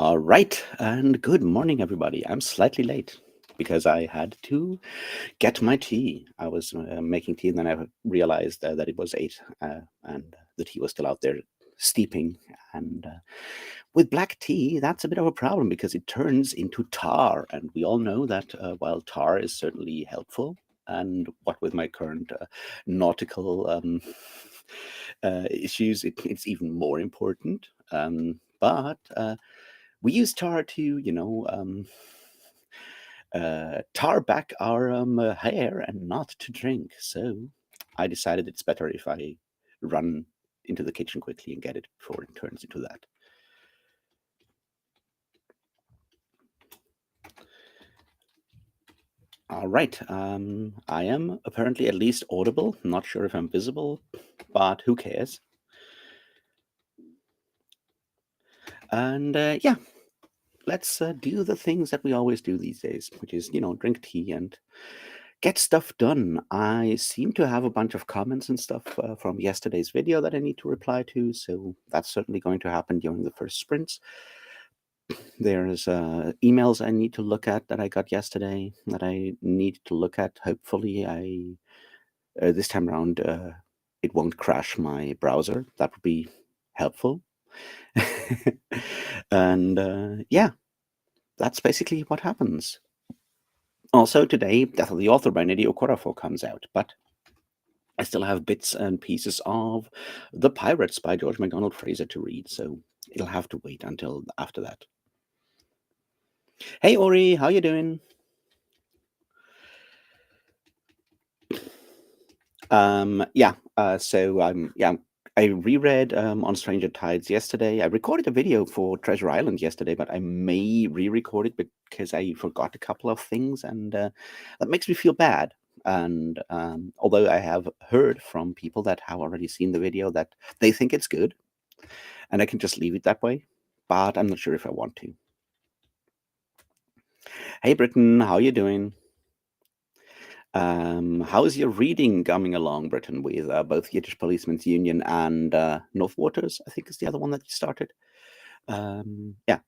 All right, and good morning, everybody. I'm slightly late because I had to get my tea. I was making tea, and then I realized that it was 8, and the tea was still out there steeping. And with black tea, that's a bit of a problem because it turns into tar, and we all know that while tar is certainly helpful, and what with my current nautical issues, it's even more important. But we use tar to, tar back our hair and not to drink. So I decided it's better if I run into the kitchen quickly and get it before it turns into that. All right. I am apparently at least audible. Not sure if I'm visible, but who cares? And yeah, let's do the things that we always do these days, which is, drink tea and get stuff done. I seem to have a bunch of comments and stuff from yesterday's video that I need to reply to, so that's certainly going to happen during the first sprints. There's emails I need to look at that I got yesterday that I need to look at. Hopefully, I this time around it won't crash my browser. That would be helpful. And yeah, that's basically what happens. Also, today, Death of the Author by Nnedi Okorafor comes out, but I still have bits and pieces of The Pirates by George MacDonald Fraser to read, so it'll have to wait until after that. Hey Ori, how you doing? Yeah, yeah, I reread On Stranger Tides yesterday. I recorded a video for Treasure Island yesterday, but I may re-record it because I forgot a couple of things, and that makes me feel bad. And although I have heard from people that have already seen the video that they think it's good, and I can just leave it that way, but I'm not sure if I want to. Hey Britton, how you doing? How is your reading coming along, Britton, with both Yiddish Policemen's Union and North Waters? I think is the other one that you started. Yeah,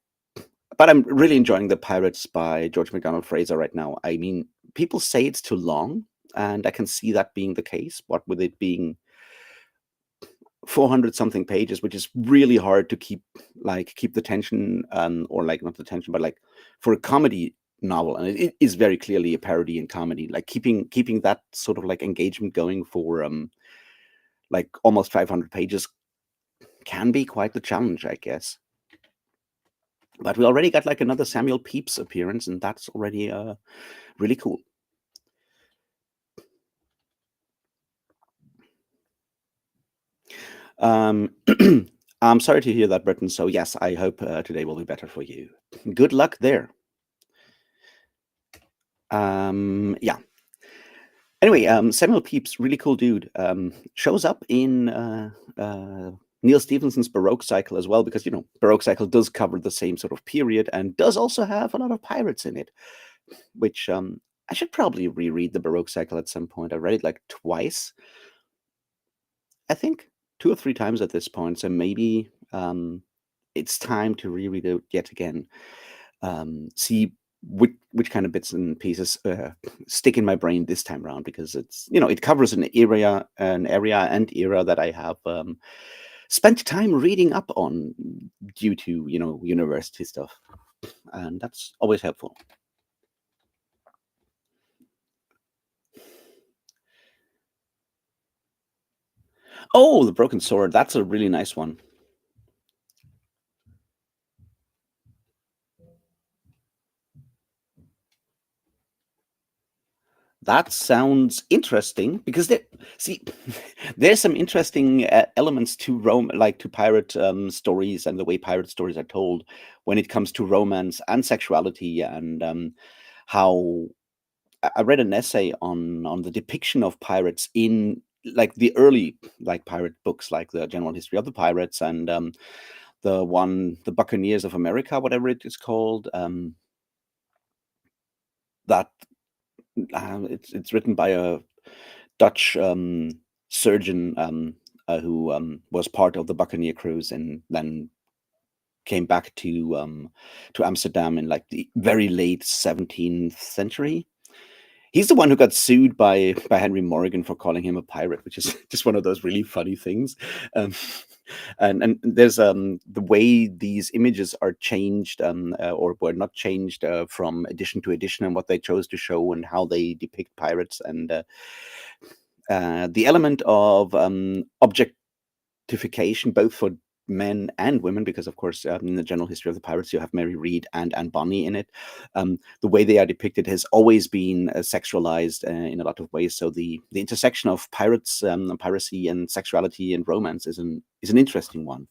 but I'm really enjoying The Pirates by George MacDonald Fraser right now. I mean, people say it's too long, and I can see that being the case. What with it being 400 something pages, which is really hard to keep the tension, or like not the tension, but like for a comedy novel, and it is very clearly a parody and comedy. Like keeping that sort of like engagement going for like almost 500 pages can be quite the challenge, I guess. But we already got like another Samuel Pepys appearance, and that's already really cool. Um, I'm sorry to hear that, Britton. So yes, I hope today will be better for you. Good luck there. Yeah. Anyway, Samuel Pepys, really cool dude, shows up in Neil Stephenson's Baroque Cycle as well, because Baroque Cycle does cover the same sort of period and does also have a lot of pirates in it, which I should probably reread the Baroque Cycle at some point. I read it like twice, I think, 2 or 3 times at this point. So maybe it's time to reread it yet again. See which kind of bits and pieces stick in my brain this time around, because it covers an area and era that I have spent time reading up on due to university stuff, and that's always helpful. Oh, The Broken Sword, that's a really nice one. That sounds interesting, because see, there's some interesting elements to like to pirate stories and the way pirate stories are told when it comes to romance and sexuality, and how I read an essay on the depiction of pirates in like the early like pirate books, like the General History of the Pirates, and the Buccaneers of America, whatever it is called. That it's written by a Dutch surgeon who was part of the Buccaneer crews, and then came back to Amsterdam in like the very late 17th century. He's the one who got sued by Henry Morgan for calling him a pirate, which is just one of those really funny things. Um, and there's the way these images are changed, or were not changed, from edition to edition, and what they chose to show and how they depict pirates, and the element of objectification, both for men and women, because of course, in the general history of the pirates, you have Mary Read and Anne Bonny in it. The way they are depicted has always been sexualized in a lot of ways. So the intersection of pirates, piracy, and sexuality and romance is an interesting one,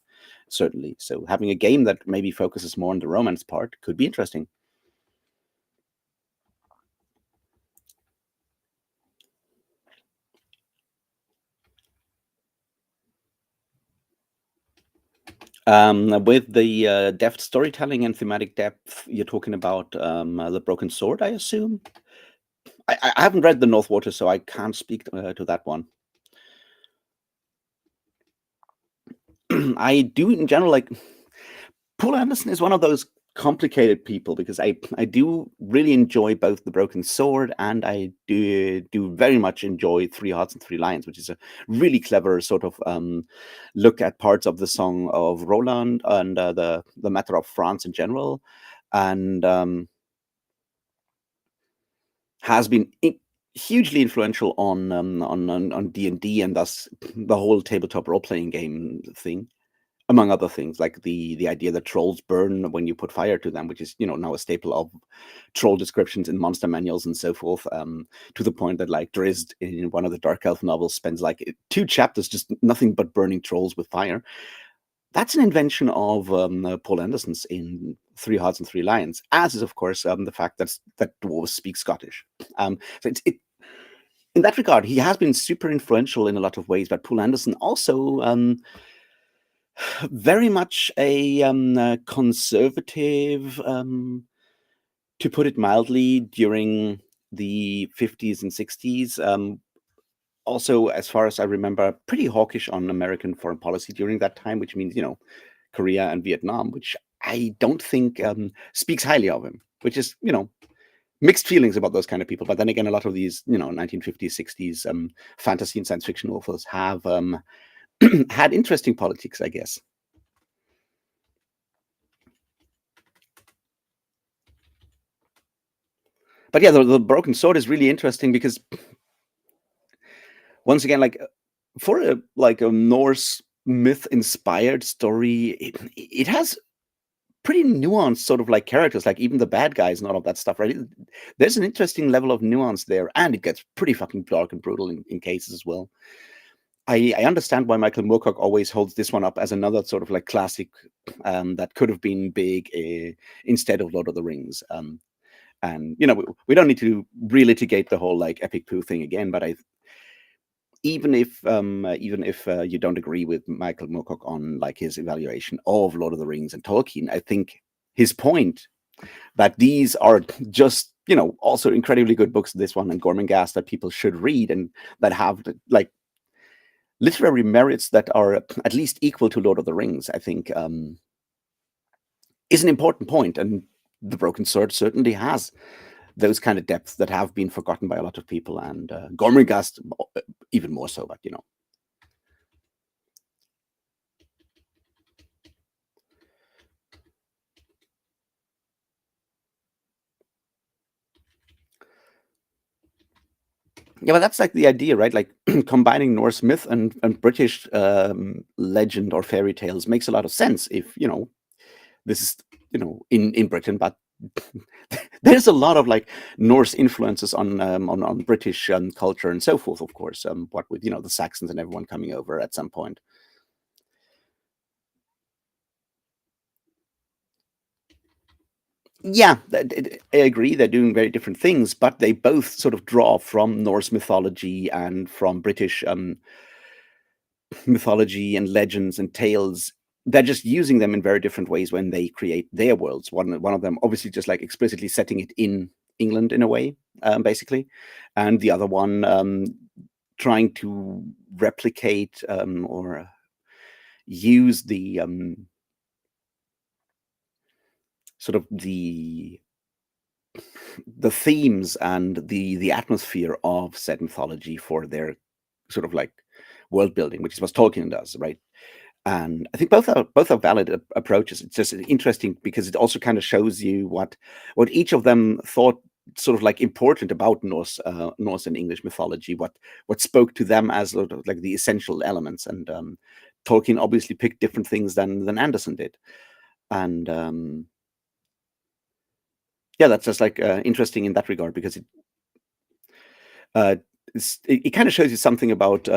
certainly. So having a game that maybe focuses more on the romance part could be interesting. With the deft storytelling and thematic depth, you're talking about the Broken Sword, I assume. I haven't read the Northwater, so I can't speak to that one. I do in general like Paul Anderson is one of those complicated people because I do really enjoy both the Broken Sword, and I do very much enjoy Three Hearts and Three Lions, which is a really clever sort of look at parts of the Song of Roland and the matter of France in general, and has been hugely influential on D&D, and thus the whole tabletop role playing game thing, among other things, like the idea that trolls burn when you put fire to them, which is now a staple of troll descriptions in monster manuals and so forth. To the point that like Drizzt in one of the Dark Elf novels spends like 2 chapters just nothing but burning trolls with fire. That's an invention of Paul Anderson's in Three Hearts and Three Lions, as is, of course, the fact that dwarves speak Scottish. So in that regard, he has been super influential in a lot of ways, but Paul Anderson also very much a conservative, to put it mildly, during the 50s and 60s. Also, as far as I remember, pretty hawkish on American foreign policy during that time, which means, Korea and Vietnam, which I don't think speaks highly of him, which is, mixed feelings about those kind of people. But then again, a lot of these, 1950s, 60s fantasy and science fiction authors have had interesting politics, I guess. But yeah, the Broken Sword is really interesting because once again, like for a Norse myth inspired story, it has pretty nuanced sort of like characters, like even the bad guys and all of that stuff, right? There's an interesting level of nuance there, and it gets pretty fucking dark and brutal in cases as well. I understand why Michael Moorcock always holds this one up as another sort of like classic that could have been big instead of Lord of the Rings. And we don't need to relitigate the whole like epic poo thing again, but even if you don't agree with Michael Moorcock on like his evaluation of Lord of the Rings and Tolkien, I think his point that these are just also incredibly good books, this one and Gormenghast, that people should read and that have like literary merits that are at least equal to Lord of the Rings, I think is an important point. And the Broken Sword certainly has those kind of depths that have been forgotten by a lot of people, and Gormenghast even more so, but Yeah, but that's like the idea, right? Like combining Norse myth and British legend or fairy tales makes a lot of sense if this is in Britain, but there's a lot of like Norse influences on British culture and so forth, of course. What with the Saxons and everyone coming over at some point. Yeah, I agree. They're doing very different things, but they both sort of draw from Norse mythology and from British mythology and legends and tales. They're just using them in very different ways when they create their worlds. One of them obviously just like explicitly setting it in England in a way, basically, and the other one trying to replicate or use sort of the themes and the atmosphere of said mythology for their sort of like world building, which is what Tolkien does, right? And I think both are valid approaches. It's just interesting because it also kind of shows you what each of them thought sort of like important about Norse and English mythology, what spoke to them as sort of like the essential elements. And Tolkien obviously picked different things than Anderson did, and yeah, that's just like interesting in that regard because uh, it kind of shows you something about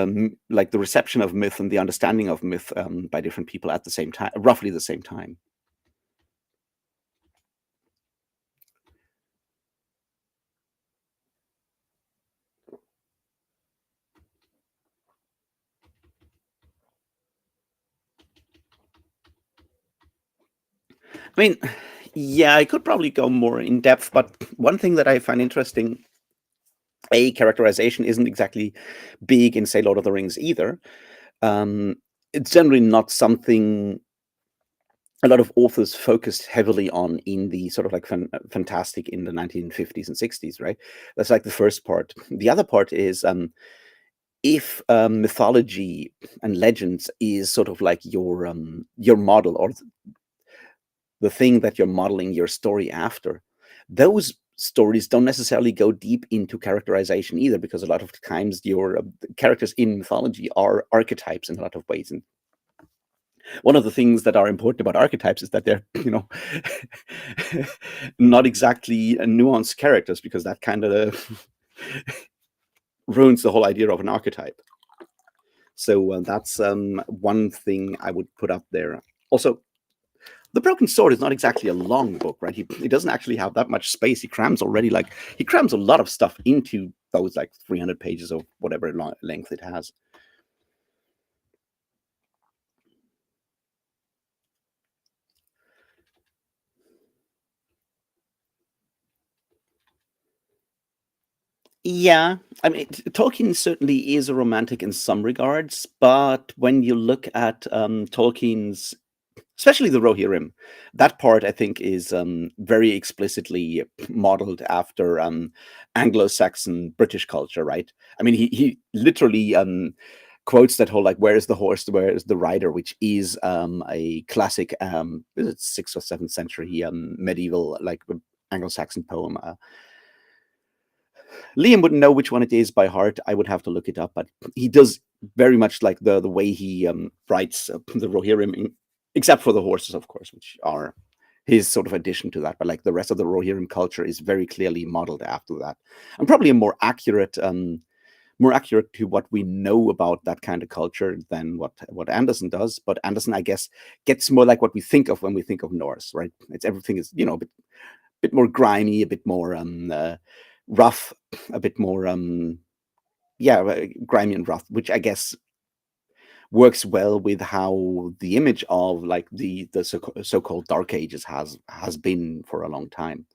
like the reception of myth and the understanding of myth by different people at the same time, roughly the same time. I mean, yeah, I could probably go more in depth, but one thing that I find interesting, a characterization isn't exactly big in, say, Lord of the Rings either. Um, it's generally not something a lot of authors focused heavily on in the sort of like fantastic in the 1950s and 60s, right? That's like the first part. The other part is if mythology and legends is sort of like your model or the thing that you're modeling your story after, those stories don't necessarily go deep into characterization either, because a lot of times your characters in mythology are archetypes in a lot of ways. And one of the things that are important about archetypes is that they're, not exactly nuanced characters, because that kind of ruins the whole idea of an archetype. So that's one thing I would put up there. Also, The Broken Sword is not exactly a long book, right? He doesn't actually have that much space. He crams a lot of stuff into those like 300 pages of whatever length it has. Yeah, I mean, Tolkien certainly is a romantic in some regards, but when you look at Tolkien's, especially the Rohirrim, that part I think is very explicitly modeled after Anglo-Saxon British culture, right? I mean, he literally quotes that whole like "Where is the horse? Where is the rider?" which is a classic, is it 6th or 7th century medieval like Anglo-Saxon poem. Liam wouldn't know which one it is by heart. I would have to look it up, but he does very much like the way he writes the Rohirrim, except for the horses, of course, which are his sort of addition to that. But like the rest of the Rohirrim culture is very clearly modeled after that, and probably a more accurate to what we know about that kind of culture than what Anderson does. But Anderson, I guess, gets more like what we think of when we think of Norse, right? It's everything is a bit more grimy, a bit more rough, a bit more yeah, grimy and rough, which I guess works well with how the image of like the so-called Dark Ages has been for a long time.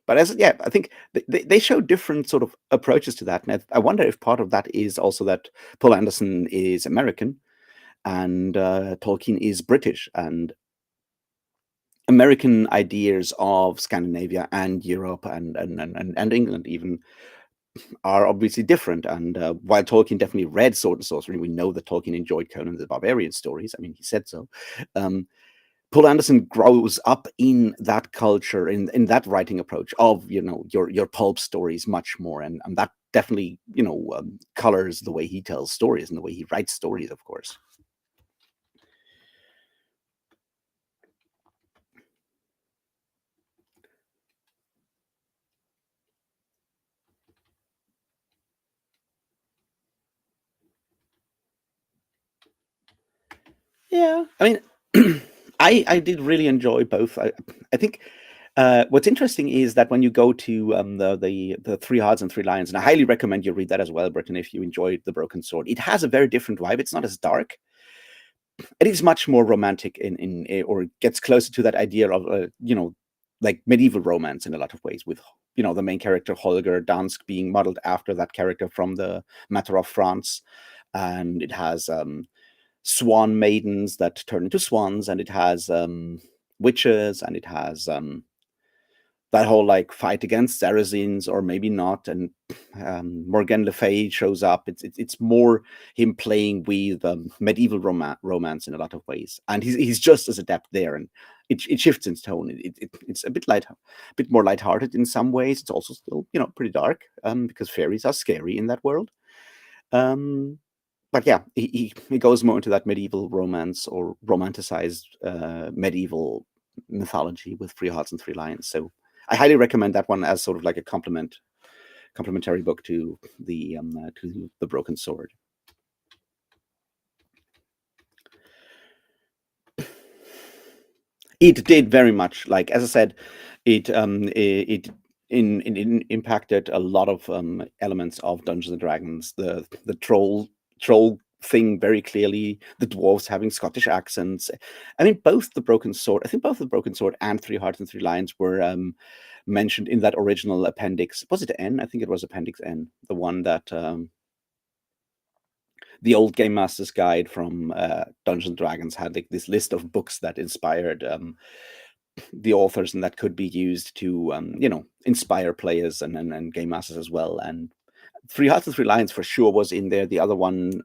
But as yeah, I think they show different sort of approaches to that, and I wonder if part of that is also that Paul Anderson is American and Tolkien is British, and American ideas of Scandinavia and Europe and England even are obviously different. And while Tolkien definitely read Sword and Sorcery, we know that Tolkien enjoyed Conan the Barbarian stories. I mean, he said so. Paul Anderson grows up in that culture, in that writing approach of your pulp stories much more, and that definitely colors the way he tells stories and the way he writes stories, of course. Yeah, I mean, I did really enjoy both. I think what's interesting is that when you go to the Three Hearts and Three Lions, and I highly recommend you read that as well, Britton, if you enjoyed The Broken Sword. It has a very different vibe. It's not as dark. It is much more romantic or gets closer to that idea of like medieval romance in a lot of ways, with the main character Holger Dansk being modeled after that character from the Matter of France, and it has swan maidens that turn into swans, and it has witches, and it has that whole like fight against Saracens, or maybe not, and Morgan Le Fay shows up. It's more him playing with medieval romance in a lot of ways, and he's just as adept there, and it shifts in tone. It's a bit more lighthearted in some ways. It's also still pretty dark, because fairies are scary in that world. Um, but yeah, he goes more into that medieval romance or romanticized medieval mythology with Three Hearts and Three Lions. So I highly recommend that one as sort of like a complementary book to the Broken Sword. It did very much, like as I said, it impacted a lot of elements of Dungeons and Dragons. The troll thing very clearly. The dwarves having Scottish accents. I mean, both the Broken Sword. I think both the Broken Sword and Three Hearts and Three Lions were mentioned in that original appendix. Was it N? I think it was Appendix N, the one that the old Game Master's Guide from Dungeons and Dragons had, like this list of books that inspired the authors, and that could be used to inspire players and game masters as well. And Three Hearts and Three Lions for sure was in there. The other one,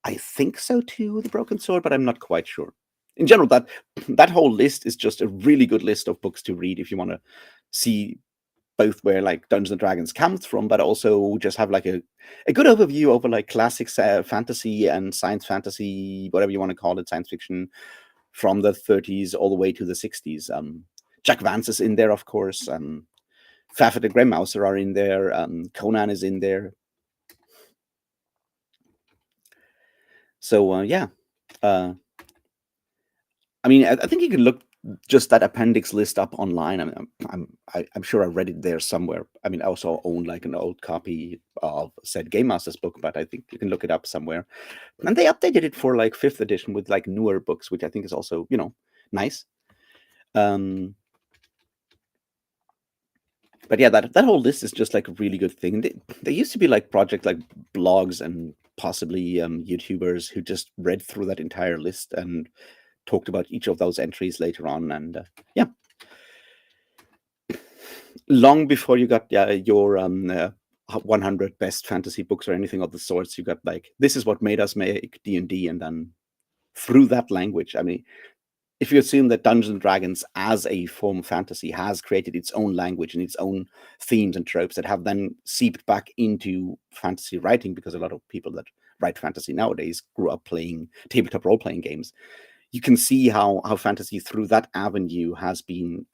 I think so too, the Broken Sword, but I'm not quite sure. In general, that whole list is just a really good list of books to read if you want to see both where like Dungeons and Dragons comes from, but also just have like a good overview over like classic fantasy and science fantasy, whatever you want to call it, science fiction, from the 30s all the way to the 60s. Jack Vance is in there, of course. Fafhrd and Graham Mouser are in there. Conan is in there. So yeah, I mean, I think you can look just that appendix list up online. I mean, I'm sure I read it there somewhere. I mean, I also own like an old copy of said Game Master's book, but I think you can look it up somewhere. And they updated it for like 5th edition with like newer books, which I think is also nice. But yeah, that whole list is just like a really good thing. There used to be like project like blogs and possibly YouTubers who just read through that entire list and talked about each of those entries later on. And yeah, long before you got your 100 best fantasy books or anything of the sorts, you got like, this is what made us make D&D, and then through that language, I mean, if you assume that Dungeons and Dragons as a form of fantasy has created its own language and its own themes and tropes that have then seeped back into fantasy writing, because a lot of people that write fantasy nowadays grew up playing tabletop role-playing games, you can see how fantasy through that avenue has been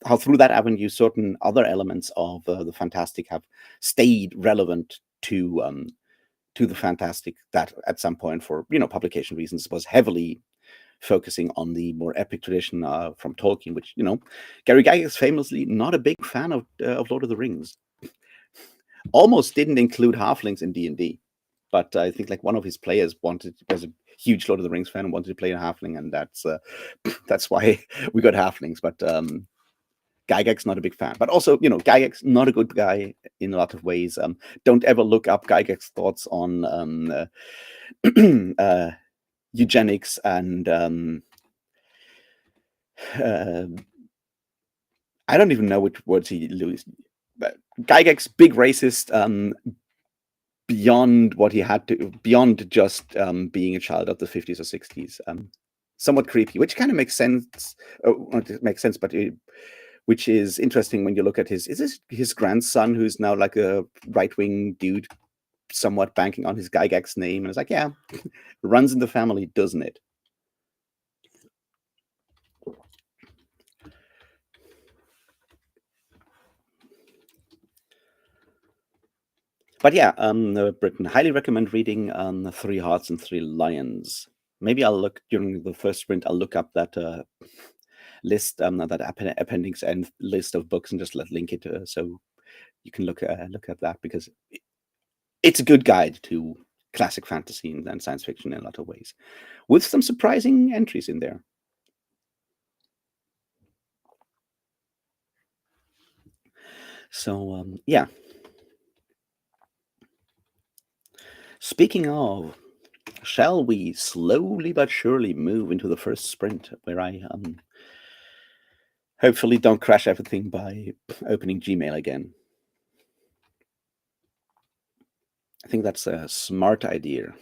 how through that avenue certain other elements of the fantastic have stayed relevant to the fantastic, that at some point, for publication reasons, was heavily focusing on the more epic tradition from Tolkien, which Gary Gygax famously not a big fan of Lord of the Rings. Almost didn't include halflings in D&D, but I think like one of his players was a huge Lord of the Rings fan and wanted to play a halfling, and that's why we got halflings. But Gygax not a big fan, but also Gygax not a good guy in a lot of ways. Don't ever look up Gygax thoughts on eugenics and I don't even know which words he used. But Gygax, big racist, beyond what he had to, beyond just being a child of the 50s or 60s. Somewhat creepy, which kind of makes sense. But which is interesting when you look at his grandson, who's now like a right-wing dude, somewhat banking on his Gygax name, and it's like, yeah, runs in the family, doesn't it? But yeah, Britain, highly recommend reading Three Hearts and Three Lions. Maybe I'll look during the first sprint. I'll look up that list, that appendix and list of books, and just link it so you can look at that, because it's a good guide to classic fantasy and science fiction in a lot of ways, with some surprising entries in there. So yeah. Speaking of shall we slowly but surely move into the first sprint where I hopefully don't crash everything by opening Gmail again? I think that's a smart idea.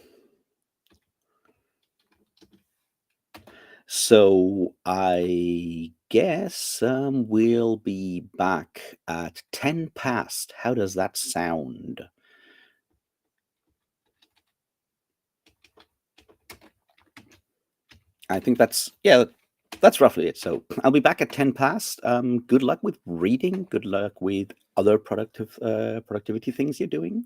So I guess we'll be back at 10 past. How does that sound? I think that's roughly it. So I'll be back at 10 past. Good luck with reading. Good luck with other productivity things you're doing.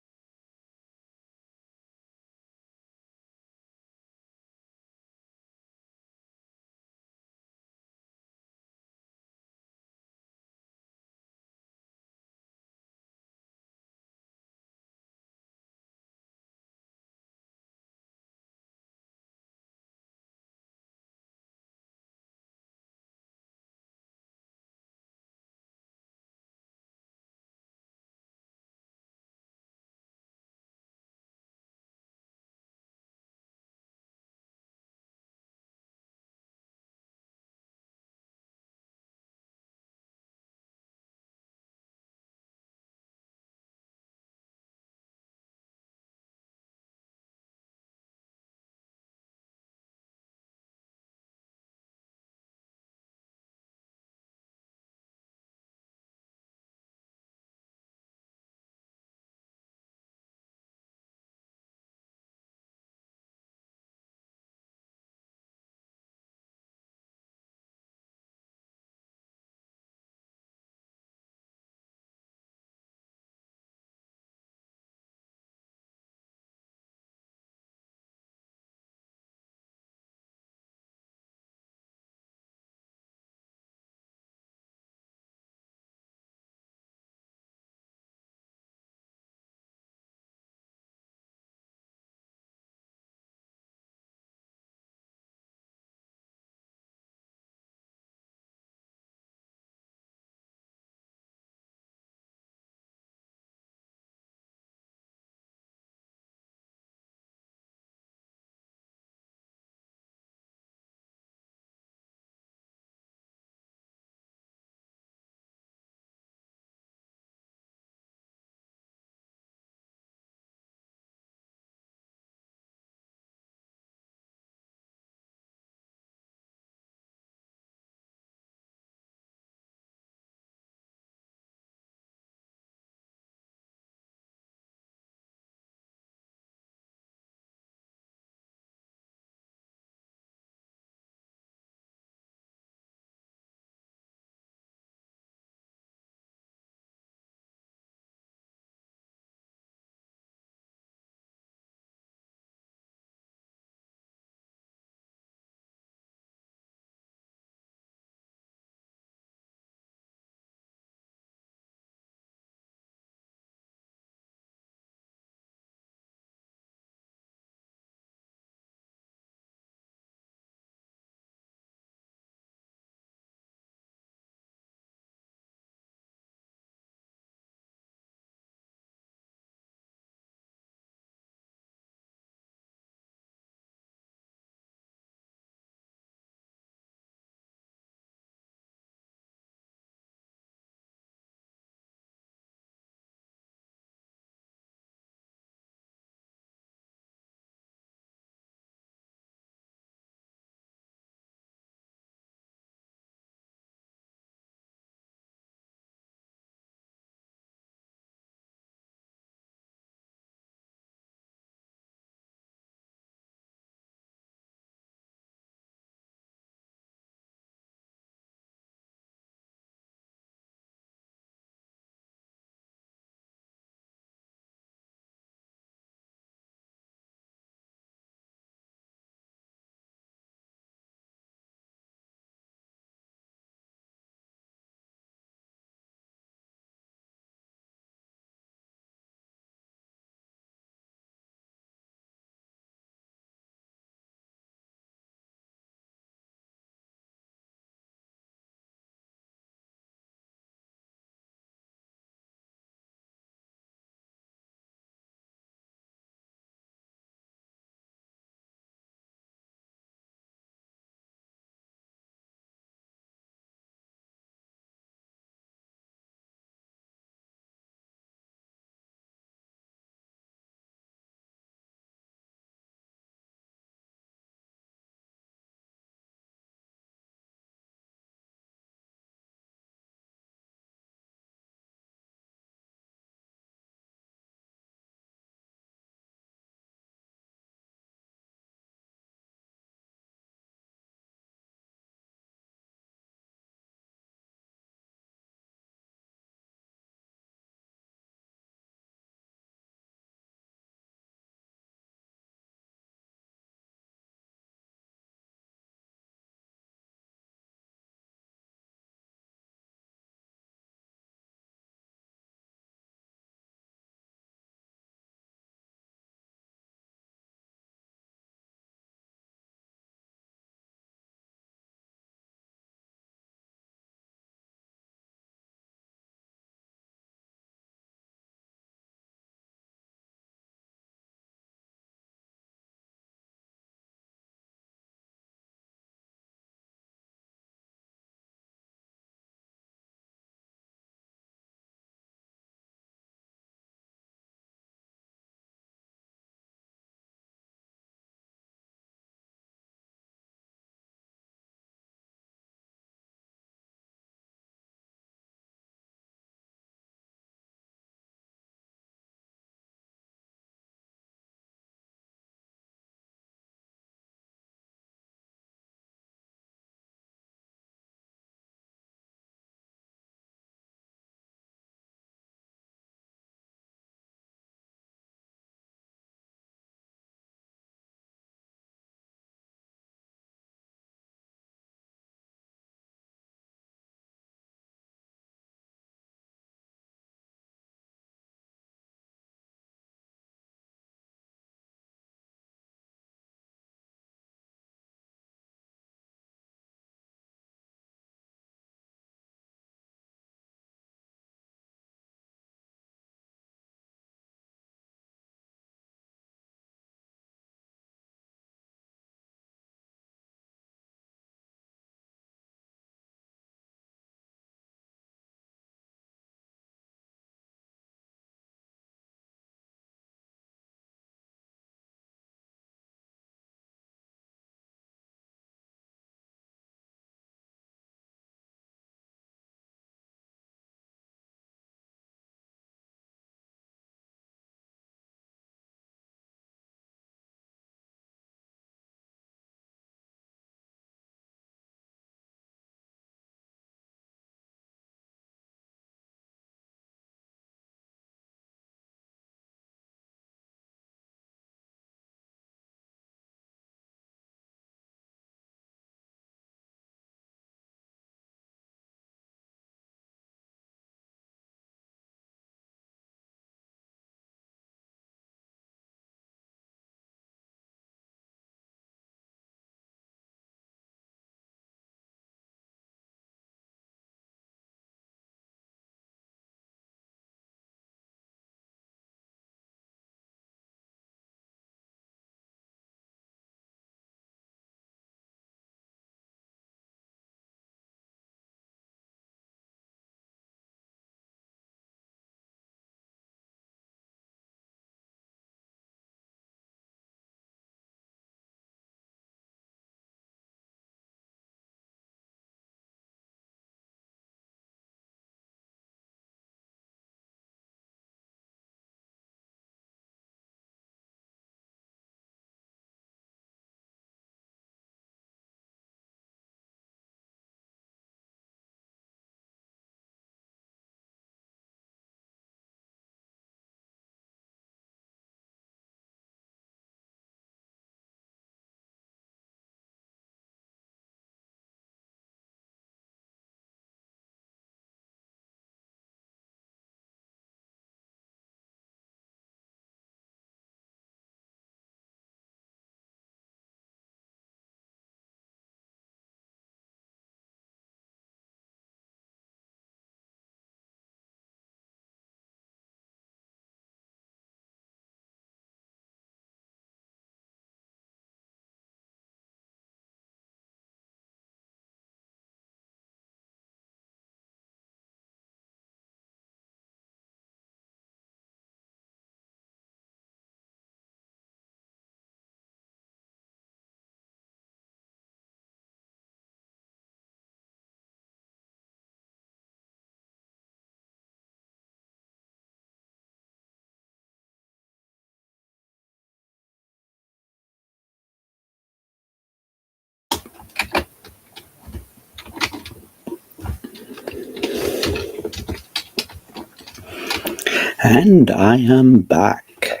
And I am back.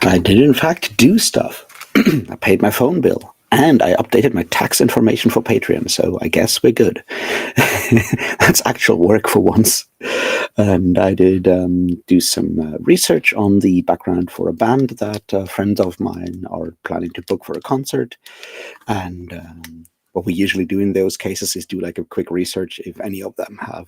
I did, in fact, do stuff. I paid my phone bill and I updated my tax information for Patreon, so I guess we're good. That's actual work for once. And I did do some research on the background for a band that friends of mine are planning to book for a concert. And what we usually do in those cases is do like a quick research if any of them have,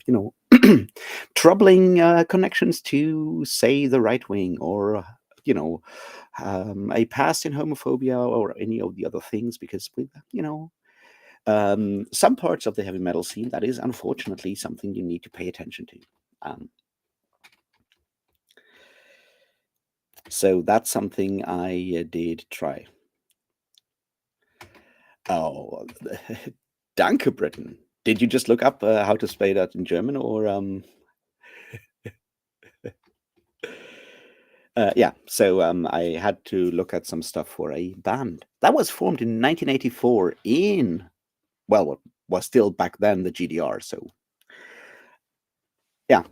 troubling connections to, say, the right wing or, a past in homophobia or any of the other things, because some parts of the heavy metal scene, that is unfortunately something you need to pay attention to. So that's something I did try. Oh, Danke, Britain. Did you just look up how to say that in German, or yeah? So I had to look at some stuff for a band that was formed in 1984 in, well, what was still back then the GDR. So yeah,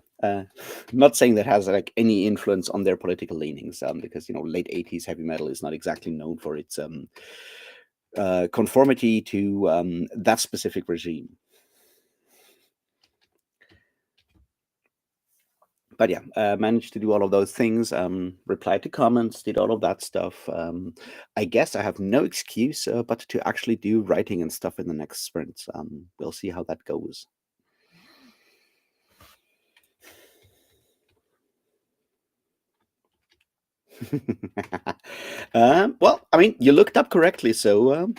not saying that has like any influence on their political leanings, because late 80s heavy metal is not exactly known for its conformity to that specific regime. But yeah, managed to do all of those things, replied to comments, did all of that stuff. I guess I have no excuse but to actually do writing and stuff in the next sprint. We'll see how that goes. Well, I mean, you looked up correctly, so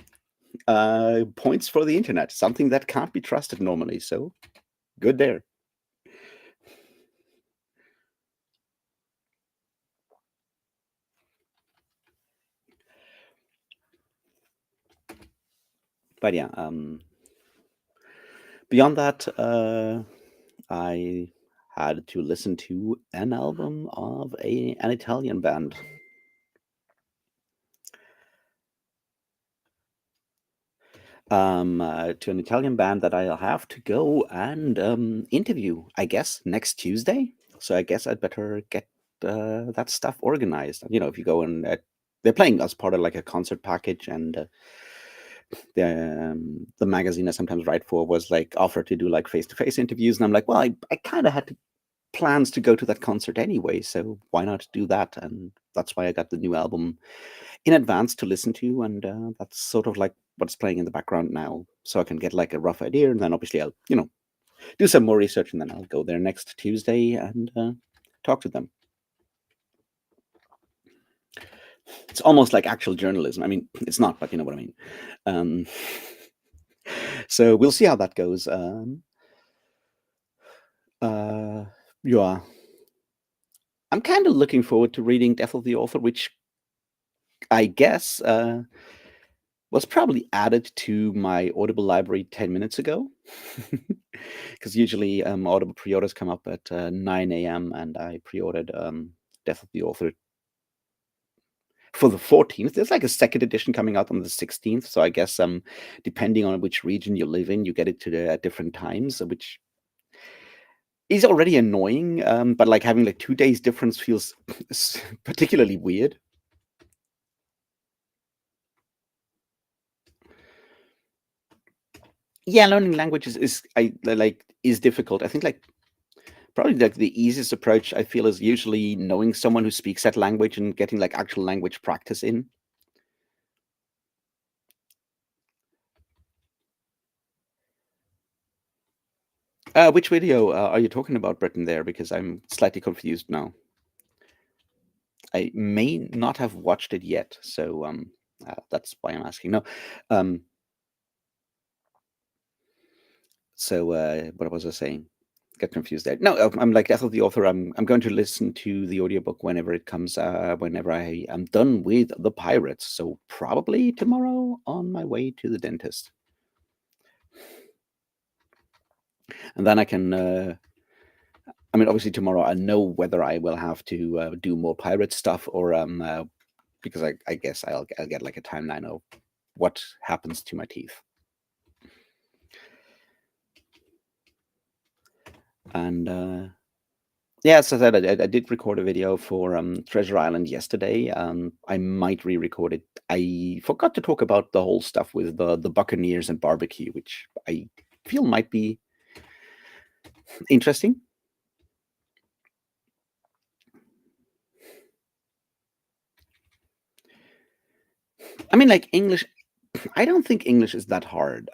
points for the internet, something that can't be trusted normally. So good there. But yeah, beyond that, I had to listen to an album of an Italian band. To an Italian band that I'll have to go and interview, I guess, next Tuesday. So I guess I'd better get that stuff organized. If you go and they're playing as part of like a concert package, and the magazine I sometimes write for was like offered to do like face-to-face interviews, and I'm like, well, I kind of had plans to go to that concert anyway, so why not do that? And that's why I got the new album in advance to listen to, and that's sort of like what's playing in the background now, so I can get like a rough idea, and then obviously I'll do some more research, and then I'll go there next Tuesday and talk to them. It's almost like actual journalism. I mean, it's not, but you know what I mean. Um, so we'll see how that goes. Yeah, I'm kind of looking forward to reading Death of the Author, which I guess was probably added to my Audible library 10 minutes ago. Because usually Audible pre-orders come up at 9 a.m. and I pre-ordered Death of the Author for the 14th. There's like a second edition coming out on the 16th. So I guess depending on which region you live in, you get it at different times, which is already annoying. But like having like 2 days difference feels particularly weird. Yeah, learning languages is difficult. I think like probably like the easiest approach I feel is usually knowing someone who speaks that language and getting like actual language practice in. Which video are you talking about, Britain, there? Because I'm slightly confused now. I may not have watched it yet, so that's why I'm asking. No, so what was I saying? Get confused there. No, I'm like Death of the Author. I'm going to listen to the audiobook whenever it comes. Whenever I am done with The Pirates, so probably tomorrow on my way to the dentist, and then I can. I mean, obviously tomorrow I know whether I will have to do more pirate stuff or because I guess I'll get like a timeline of what happens to my teeth. And yeah, as I said, I did record a video for Treasure Island yesterday. I might re-record it. I forgot to talk about the whole stuff with the Buccaneers and barbecue, which I feel might be interesting. I mean, like English, I don't think English is that hard.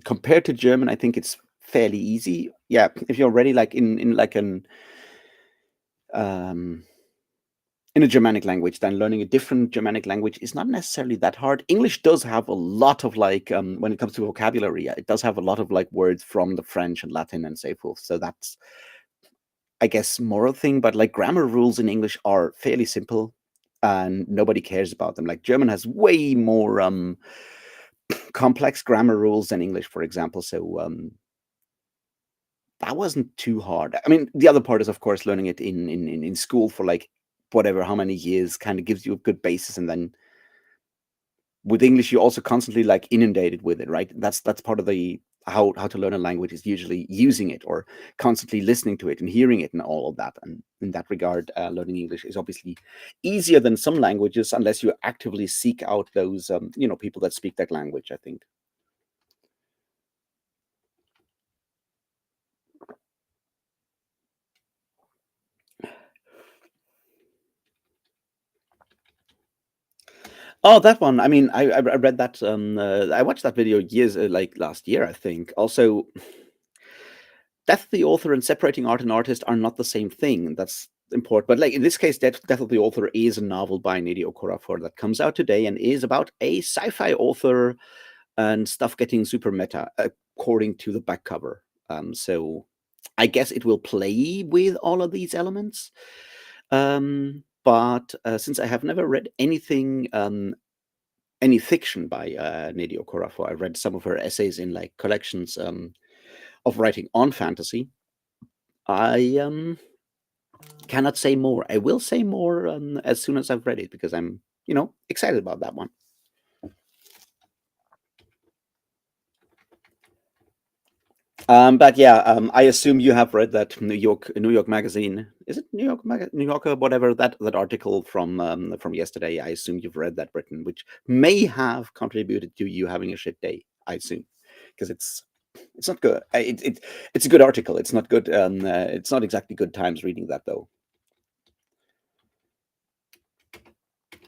Compared to German, I think it's fairly easy. Yeah, if you're already like in like an um, in a Germanic language, then learning a different Germanic language is not necessarily that hard. English does have a lot of like when it comes to vocabulary, it does have a lot of like words from the French and Latin and so forth. So that's, I guess, more a thing. But like grammar rules in English are fairly simple, and nobody cares about them. Like German has way more complex grammar rules than English, for example. So that wasn't too hard. I mean, the other part is, of course, learning it in school for like whatever, how many years, kind of gives you a good basis. And then with English, you're also constantly like inundated with it, right? That's part of the how to learn a language is usually using it or constantly listening to it and hearing it and all of that. And in that regard, learning English is obviously easier than some languages unless you actively seek out those people that speak that language, I think. Oh, that one. I mean, I read that. I watched that video years, like last year, I think. Also, death of the author and separating art and artist are not the same thing. That's important. But like in this case, death of the author is a novel by Nnedi Okorafor that comes out today and is about a sci-fi author and stuff getting super meta, according to the back cover. So I guess it will play with all of these elements. But since I have never read anything any fiction by Nnedi Okorafor. I read some of her essays in like collections of writing on fantasy. I cannot say more. I will say more as soon as I've read it because I'm, excited about that one. But yeah, I assume you have read that New York Magazine. Is it New Yorker, whatever that article from yesterday? I assume you've read that, Britain, which may have contributed to you having a shit day. I assume because it's not good. It's a good article. It's not good. It's not exactly good times reading that though.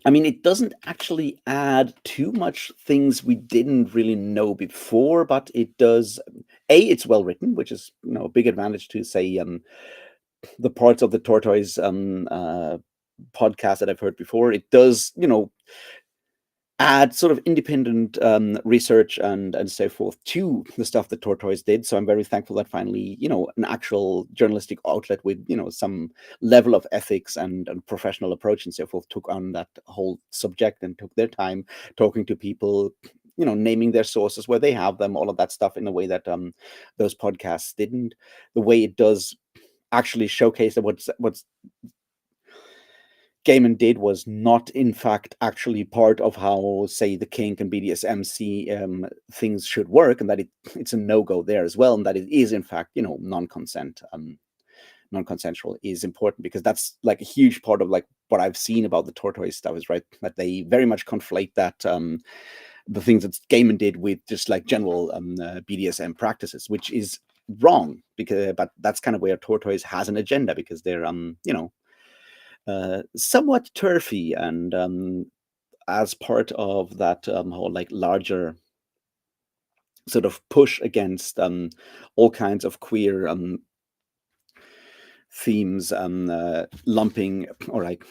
I mean, it doesn't actually add too much things we didn't really know before, but it does. It's well written, which is a big advantage to say the parts of the Tortoise podcast that I've heard before. It does, add sort of independent research and so forth to the stuff that Tortoise did. So I'm very thankful that finally, an actual journalistic outlet with, some level of ethics and professional approach and so forth took on that whole subject and took their time talking to people, naming their sources where they have them, all of that stuff in a way that those podcasts didn't. The way it does actually showcase that what's Gaiman did was not, in fact, actually part of how, say, the kink and BDSM things should work, and that it's a no-go there as well, and that it is, in fact, non-consensual is important because that's like a huge part of like what I've seen about the Tortoise stuff is right that they very much conflate that the things that Gaiman did with just like general BDSM practices, which is wrong but that's kind of where Tortoise has an agenda because they're somewhat turfy and as part of that whole like larger sort of push against all kinds of queer themes lumping or like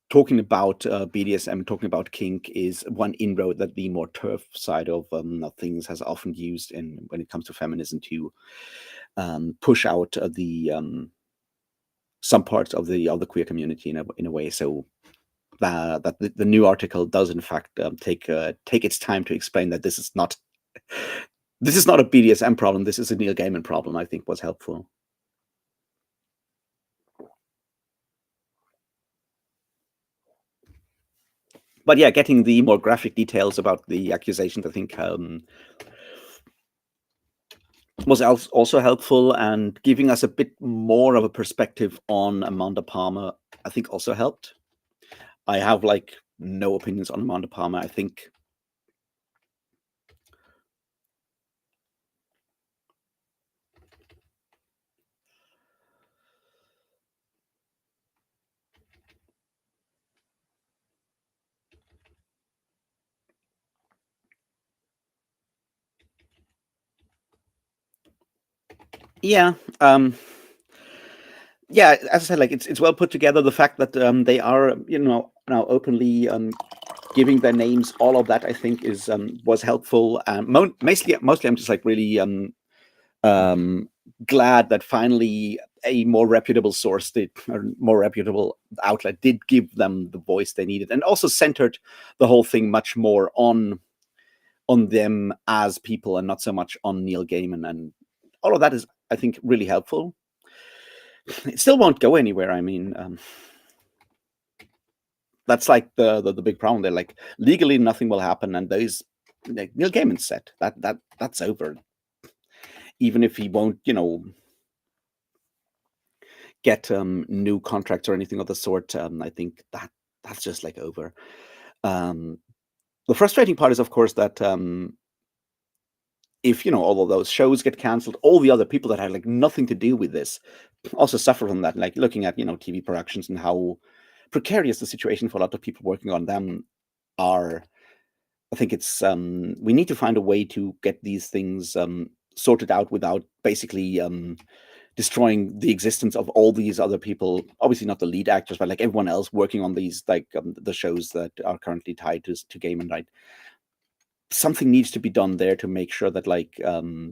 talking about BDSM, talking about kink is one inroad that the more turf side of things has often used in when it comes to feminism to push out the some parts of the queer community in a way. So that the new article does in fact take its time to explain that this is not a BDSM problem. This is a Neil Gaiman problem. I think was helpful. But yeah, getting the more graphic details about the accusations, I think, was also helpful, and giving us a bit more of a perspective on Amanda Palmer, I think, also helped. I have like no opinions on Amanda Palmer. I think yeah, yeah, as I said, like it's well put together. The fact that they are, now openly giving their names, all of that, I think, is was helpful. Mostly, I'm just like really glad that finally a more reputable source did, or more reputable outlet did give them the voice they needed, and also centered the whole thing much more on them as people and not so much on Neil Gaiman. And all of that is, I think, really helpful. It still won't go anywhere. I mean, that's like the big problem. They're like, legally nothing will happen, and those, like Neil Gaiman said, that's over. Even if he won't, get new contracts or anything of the sort, I think that's just like over. The frustrating part is, of course, that if all of those shows get canceled, all the other people that had like nothing to do with this also suffer from that. Like looking at TV productions and how precarious the situation for a lot of people working on them are. I think it's we need to find a way to get these things sorted out without basically destroying the existence of all these other people. Obviously, not the lead actors, but like everyone else working on these, like the shows that are currently tied to Gaiman, right? Something needs to be done there to make sure that like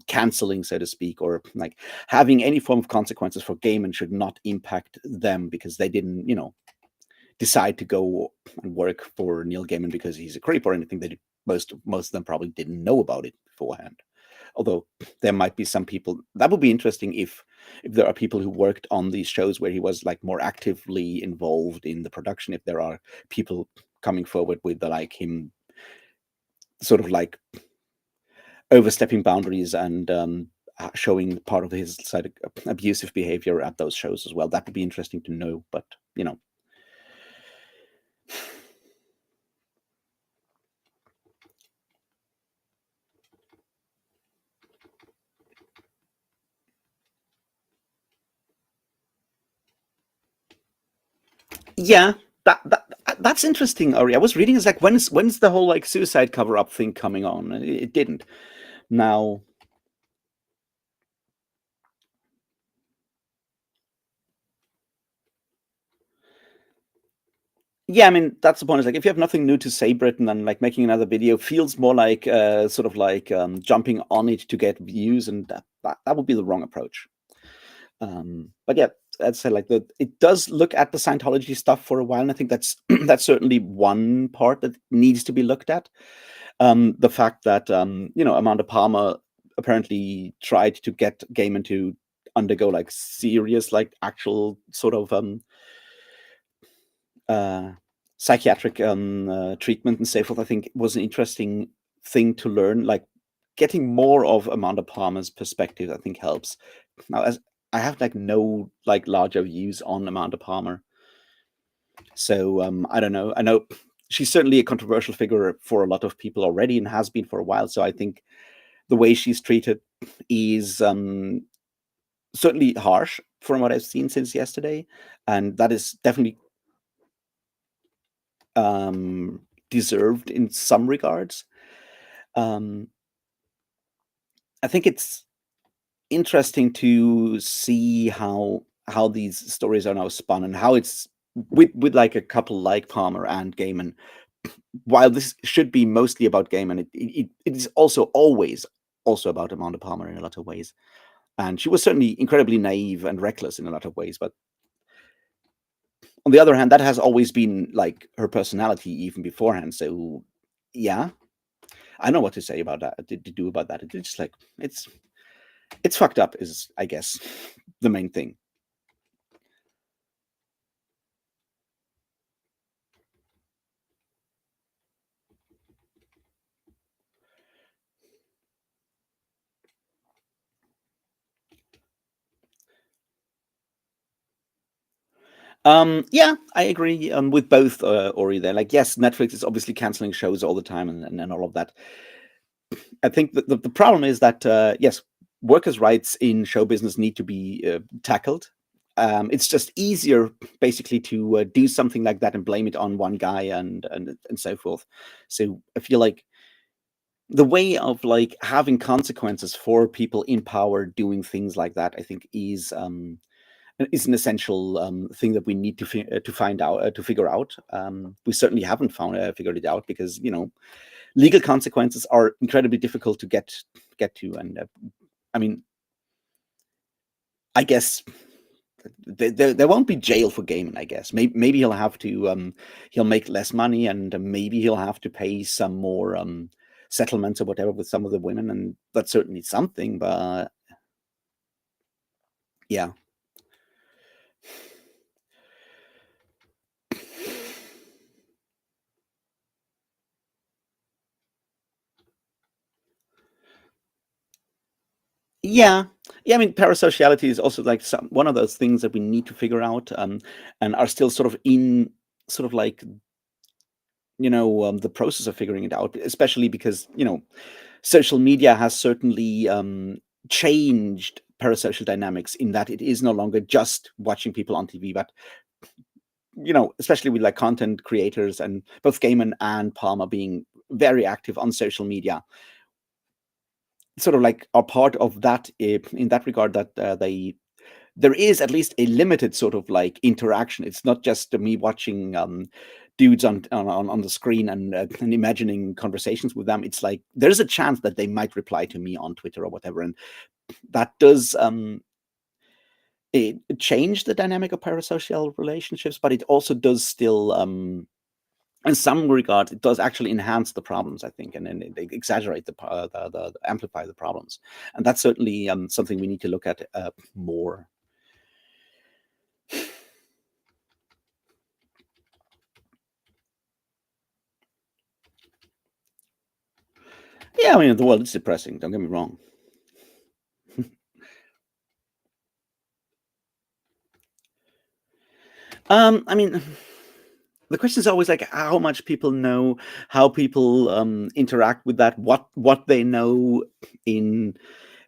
canceling, so to speak, or like having any form of consequences for Gaiman should not impact them because they didn't, decide to go and work for Neil Gaiman because he's a creep or anything. They most of them probably didn't know about it beforehand. Although there might be some people that would be interesting if there are people who worked on these shows where he was like more actively involved in the production. If there are people coming forward with like him sort of like overstepping boundaries and showing part of his side abusive behavior at those shows as well, that would be interesting to know. But yeah, that's interesting, Ari. I was reading, it's like, when's the whole like suicide cover up thing coming on? It didn't. Now, yeah, I mean, that's the point. Is like, if you have nothing new to say, Britain, then like making another video feels more like sort of like jumping on it to get views, and that would be the wrong approach. But yeah, I'd say like it does look at the Scientology stuff for a while, and I think that's that's certainly one part that needs to be looked at. The fact that Amanda Palmer apparently tried to get Gaiman to undergo like serious, like actual sort of psychiatric treatment and so forth, I think was an interesting thing to learn. Like getting more of Amanda Palmer's perspective, I think helps. Now, as I have like no like larger views on Amanda Palmer, so I don't know. I know she's certainly a controversial figure for a lot of people already and has been for a while. So I think the way she's treated is certainly harsh from what I've seen since yesterday, and that is definitely deserved in some regards. Um, I think it's interesting to see how these stories are now spun and how it's with like a couple like Palmer and Gaiman. While this should be mostly about Gaiman, it is also always also about Amanda Palmer in a lot of ways. And she was certainly incredibly naive and reckless in a lot of ways, but on the other hand, that has always been like her personality even beforehand. So yeah, I know what to say about that. To do about that. It's just like it's fucked up is, I guess, the main thing. Yeah, I agree with both Ori there. Like, yes, Netflix is obviously canceling shows all the time and all of that. I think that the problem is that yes, workers' rights in show business need to be tackled. It's just easier, basically, to do something like that and blame it on one guy and so forth. So I feel like the way of like having consequences for people in power doing things like that, I think, is an essential thing that we need to find out to figure out. We certainly haven't figured it out because legal consequences are incredibly difficult to get to, and I mean, I guess there won't be jail for gaming. I guess maybe he'll make less money, and maybe he'll have to pay some more settlements or whatever with some of the women, and that's certainly something. But yeah. Yeah. Yeah, I mean, parasociality is also like one of those things that we need to figure out, and are still sort of in sort of like the process of figuring it out, especially because social media has certainly changed parasocial dynamics in that it is no longer just watching people on TV, but especially with like content creators and both Gaiman and Palmer being very active on social media, sort of like are part of that in that regard, that there is at least a limited sort of like interaction. It's not just me watching dudes on the screen and imagining conversations with them. It's like there's a chance that they might reply to me on Twitter or whatever, and that does it change the dynamic of parasocial relationships, but it also does still in some regard, it does actually enhance the problems, I think, and then they exaggerate the amplify the problems, and that's certainly something we need to look at more. Yeah, I mean, the world is depressing. Don't get me wrong. I mean, the question is always like how much people know, how people interact with that, what they know in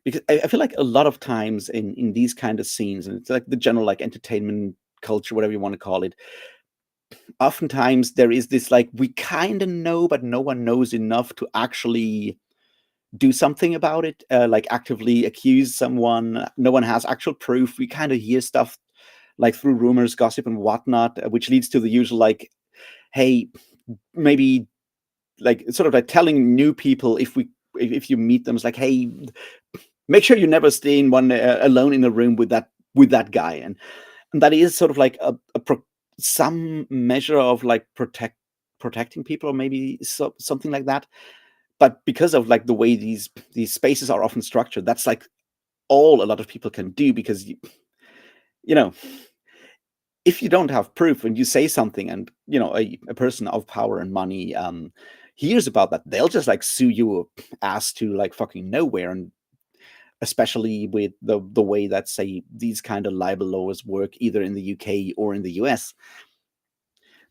because I feel like a lot of times in these kind of scenes, and it's like the general like entertainment culture, whatever you want to call it, oftentimes there is this like we kind of know, but no one knows enough to actually do something about it, like actively accuse someone. No one has actual proof. We kind of hear stuff like through rumors, gossip, and whatnot, which leads to the usual like, hey, maybe like sort of like telling new people if you meet them, it's like, hey, make sure you never stay in one alone in a room with that guy, and that is sort of like some measure of like protecting people, or maybe something like that. But because of like the way these spaces are often structured, that's like all a lot of people can do, because you know if you don't have proof and you say something, and a person of power and money hears about that, they'll just like sue you ass to like fucking nowhere. And especially with the way that, say, these kind of libel laws work either in the UK or in the US,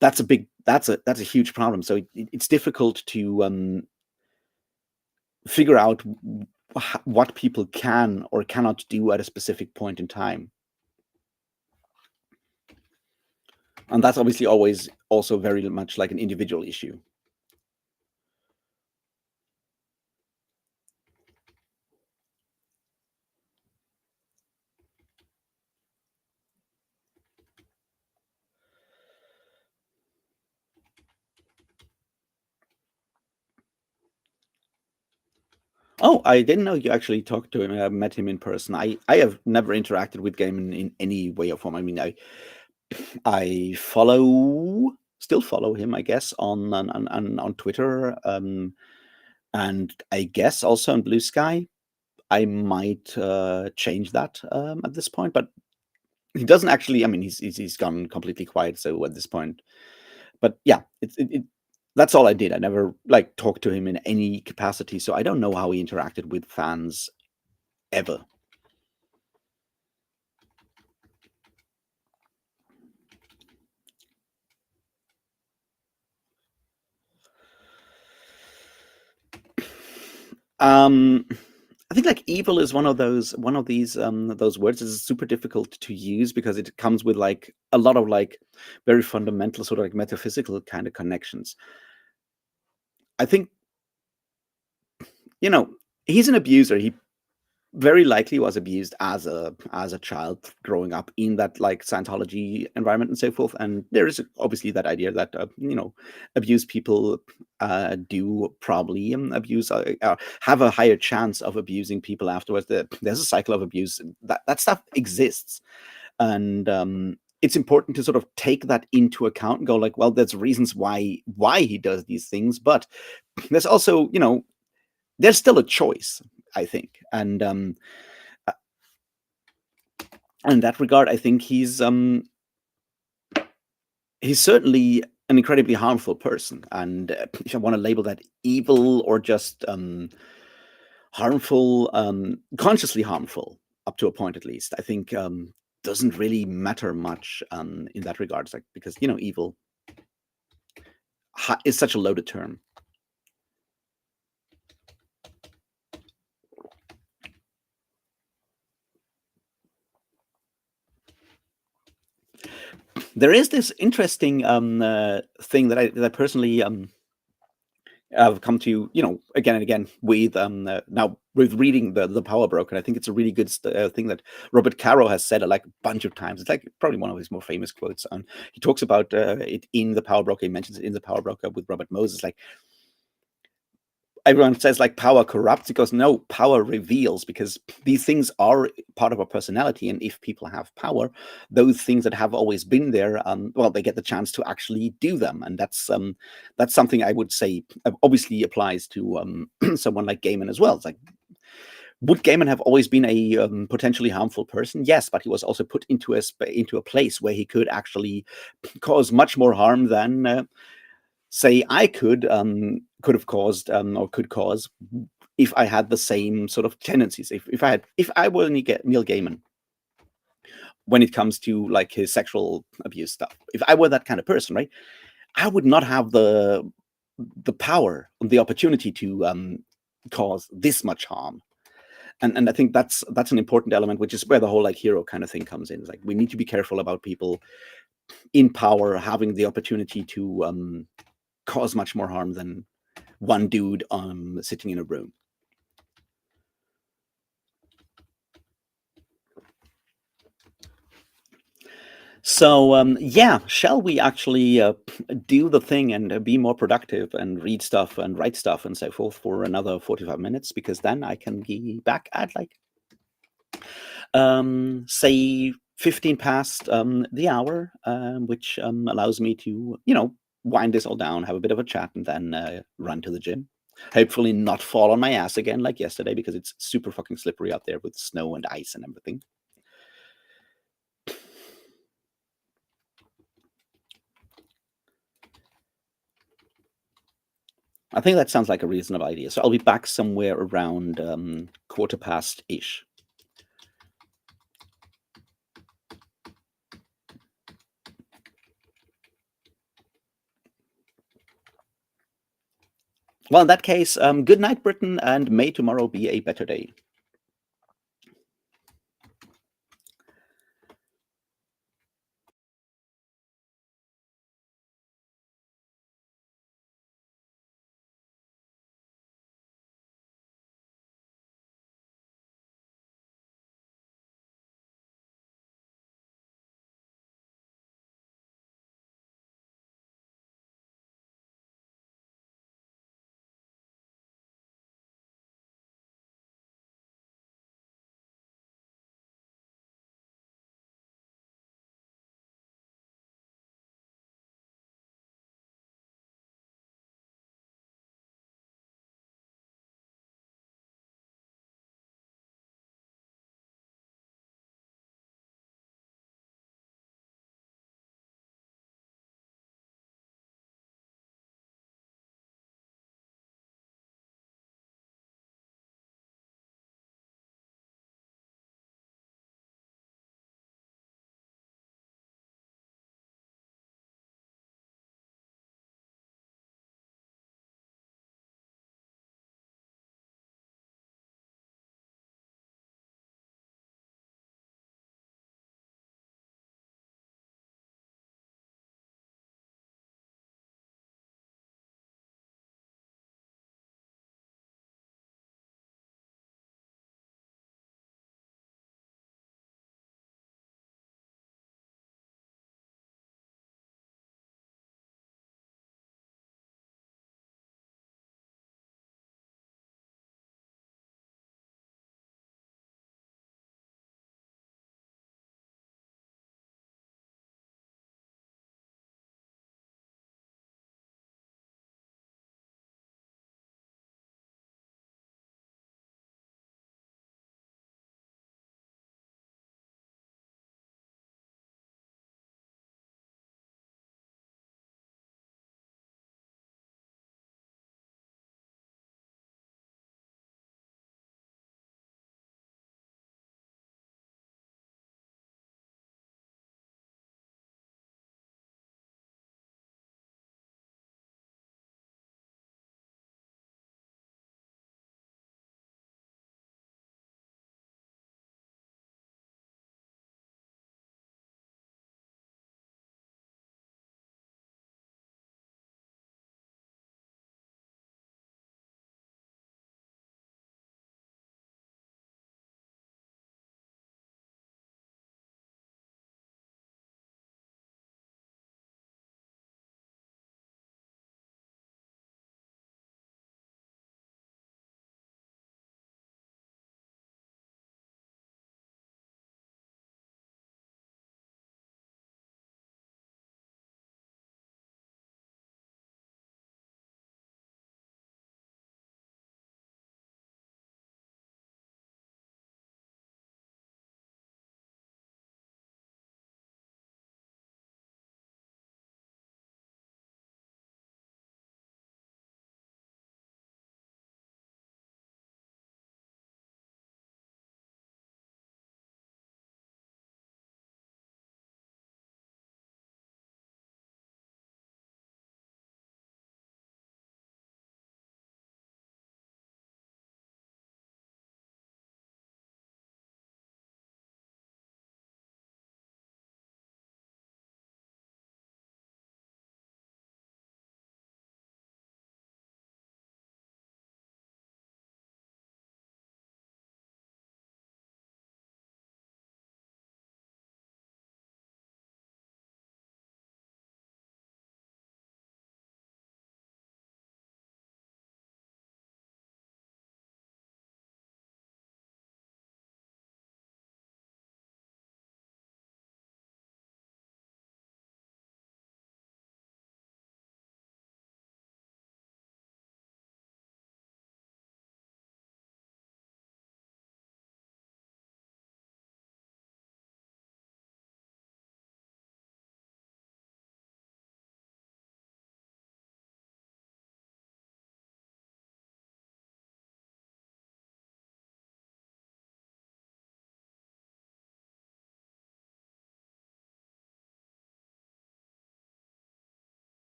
that's a huge problem. So it's difficult to figure out what people can or cannot do at a specific point in time. And that's obviously always also very much like an individual issue. Oh, I didn't know you actually talked to him, met him in person. I have never interacted with Gaiman in any way or form. I mean, I still follow him, I guess, on Twitter, and I guess also on Blue Sky. I might change that at this point, but he doesn't actually. I mean, he's gone completely quiet. So at this point, but yeah, that's all I did. I never like talked to him in any capacity, so I don't know how he interacted with fans ever. Um, I think like evil is one of those words is super difficult to use because it comes with like a lot of like very fundamental sort of like metaphysical kind of connections. I think, you know, he's an abuser. He very likely was abused as a child growing up in that like Scientology environment and so forth. And there is obviously that idea that abused people do probably abuse have a higher chance of abusing people afterwards. There's a cycle of abuse that stuff exists, and it's important to sort of take that into account and go like, well, there's reasons why he does these things, but there's also there's still a choice, I think, and uh, in that regard, I think he's certainly an incredibly harmful person. And if I want to label that evil or just harmful, consciously harmful, up to a point at least, I think doesn't really matter much in that regard. It's like because evil is such a loaded term. There is this interesting thing that I personally I've come to, again and again with now with reading the Power Broker. I think it's a really good thing that Robert Caro has said like a bunch of times. It's like probably one of his more famous quotes. And he talks about it in the Power Broker. He mentions it in the Power Broker with Robert Moses. Like everyone says like power corrupts. He goes, no, power reveals, because these things are part of our personality, and if people have power, those things that have always been there, well, they get the chance to actually do them. And that's something I would say obviously applies to someone like Gaiman as well. It's like, would Gaiman have always been a potentially harmful person? Yes, but he was also put into a place where he could actually cause much more harm than say I could have caused or could cause if I had the same sort of tendencies. If I were Neil Gaiman when it comes to like his sexual abuse stuff, if I were that kind of person, right, I would not have the power and the opportunity to cause this much harm. And I think that's an important element, which is where the whole like hero kind of thing comes in. It's like we need to be careful about people in power having the opportunity to cause much more harm than one dude sitting in a room. So yeah, shall we actually do the thing and be more productive and read stuff and write stuff and so forth for another 45 minutes? Because then I can be back at like say 15 past the hour, which allows me to wind this all down, have a bit of a chat, and then run to the gym. Hopefully not fall on my ass again like yesterday, because it's super fucking slippery out there with snow and ice and everything. I think that sounds like a reasonable idea. So I'll be back somewhere around quarter past ish. Well, in that case, good night, Britain, and may tomorrow be a better day.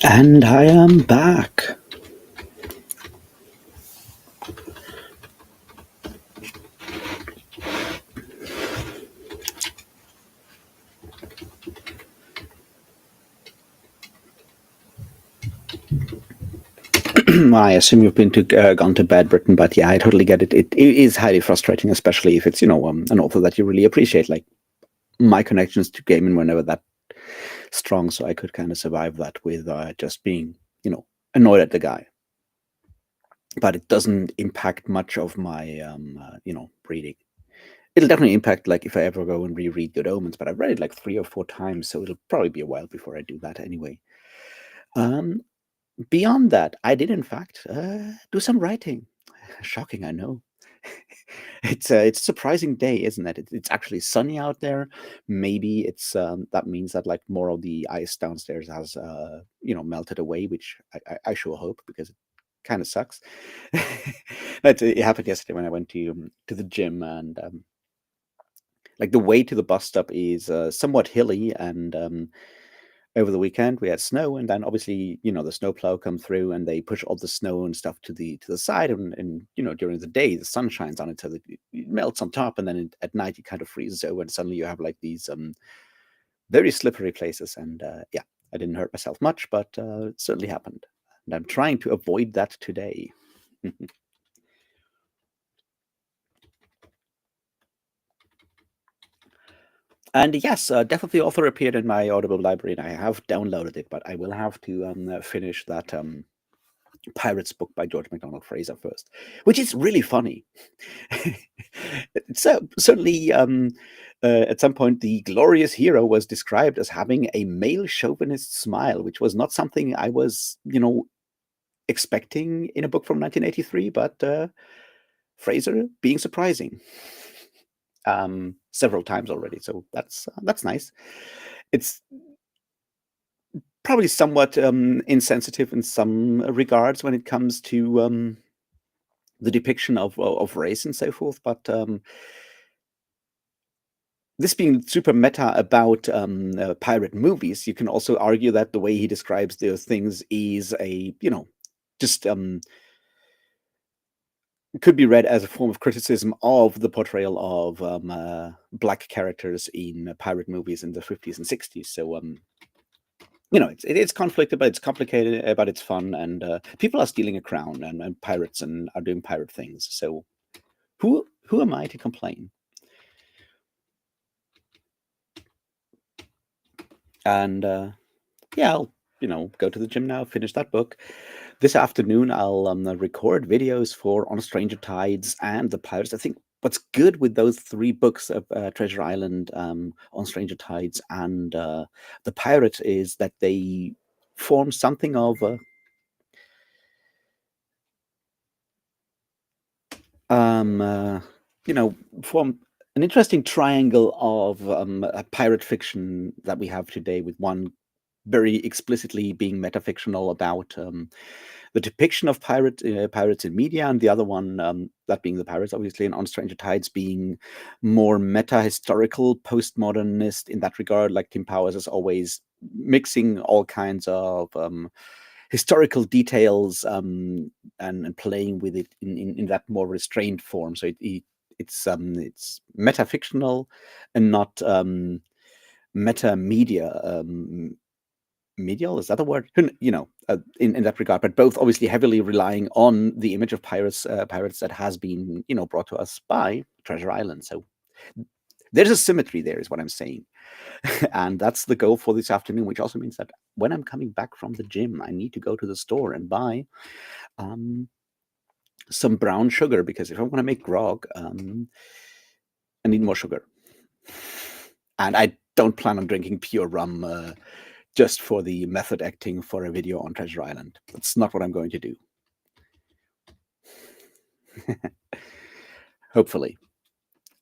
And I am back. I assume you've gone to bed, Britain, but yeah, I totally get it. It is highly frustrating, especially if it's an author that you really appreciate. Like my connections to gaming were never that strong, so I could kind of survive that with just being annoyed at the guy. But it doesn't impact much of my reading. It'll definitely impact like if I ever go and reread Good Omens, but I've read it like 3 or 4 times, so it'll probably be a while before I do that anyway. Beyond that, I did in fact do some writing. Shocking, I know. It's a surprising day, isn't it? It's actually sunny out there. Maybe it's that means that like more of the ice downstairs has melted away, which I sure hope, because it kind of sucks. It happened yesterday when I went to the gym, and like the way to the bus stop is somewhat hilly, and over the weekend we had snow, and then obviously the snowplow come through and they push all the snow and stuff to the side, and during the day the sun shines on it, so that it melts on top, and then at night it kind of freezes over, and suddenly you have like these very slippery places. And yeah, I didn't hurt myself much, but it certainly happened, and I'm trying to avoid that today. And yes, Death of the Author appeared in my Audible library, and I have downloaded it, but I will have to finish that Pirates book by George MacDonald Fraser first, which is really funny. So certainly, at some point, the glorious hero was described as having a male chauvinist smile, which was not something I was, expecting in a book from 1983, but Fraser being surprising several times already. So that's nice. It's probably somewhat insensitive in some regards when it comes to the depiction of race and so forth, but this being super meta about pirate movies, you can also argue that the way he describes those things is just could be read as a form of criticism of the portrayal of black characters in pirate movies in the 50s and 60s. So it's conflicted, but it's complicated, but it's fun, and people are stealing a crown and pirates and are doing pirate things. So who am I to complain? And yeah, I'll go to the gym now, finish that book. This afternoon, I'll record videos for On Stranger Tides and The Pirates. I think what's good with those 3 books of Treasure Island, On Stranger Tides, and The Pirate is that they form something of form an interesting triangle of a pirate fiction that we have today, with one very explicitly being metafictional about the depiction of pirates in media, and the other one, that being The Pirates, obviously, and On Stranger Tides being more meta-historical, postmodernist in that regard. Like Tim Powers is always mixing all kinds of historical details and playing with it in that more restrained form. So it's metafictional and not meta media. Medial, is that a word? In that regard, but both obviously heavily relying on the image of pirates that has been brought to us by Treasure Island. So there's a symmetry there, is what I'm saying. And that's the goal for this afternoon, which also means that when I'm coming back from the gym, I need to go to the store and buy some brown sugar, because if I want to make grog, I need more sugar. And I don't plan on drinking pure rum just for the method acting for a video on Treasure Island. That's not what I'm going to do. Hopefully.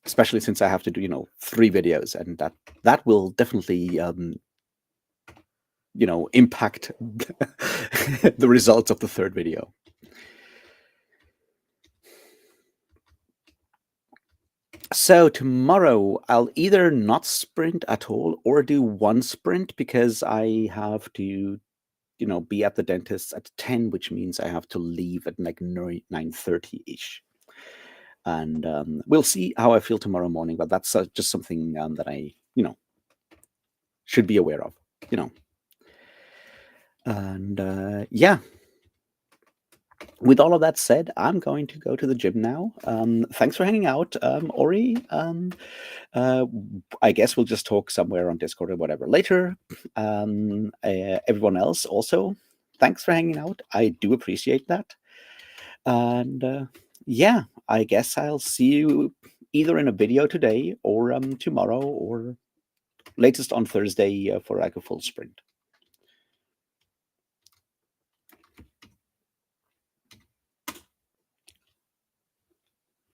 Especially since I have to do, 3 videos, and that will definitely, impact the results of the 3rd video. So tomorrow I'll either not sprint at all or do one sprint because I have to, be at the dentist at 10, which means I have to leave at like 9:30-ish. And we'll see how I feel tomorrow morning, but that's just something that I, should be aware of, And yeah, with all of that said, I'm going to go to the gym now. Thanks for hanging out, Ori. Uh, I guess we'll just talk somewhere on Discord or whatever later. Everyone else also, thanks for hanging out. I do appreciate that. And yeah, I guess I'll see you either in a video today or tomorrow or latest on Thursday for like a full sprint.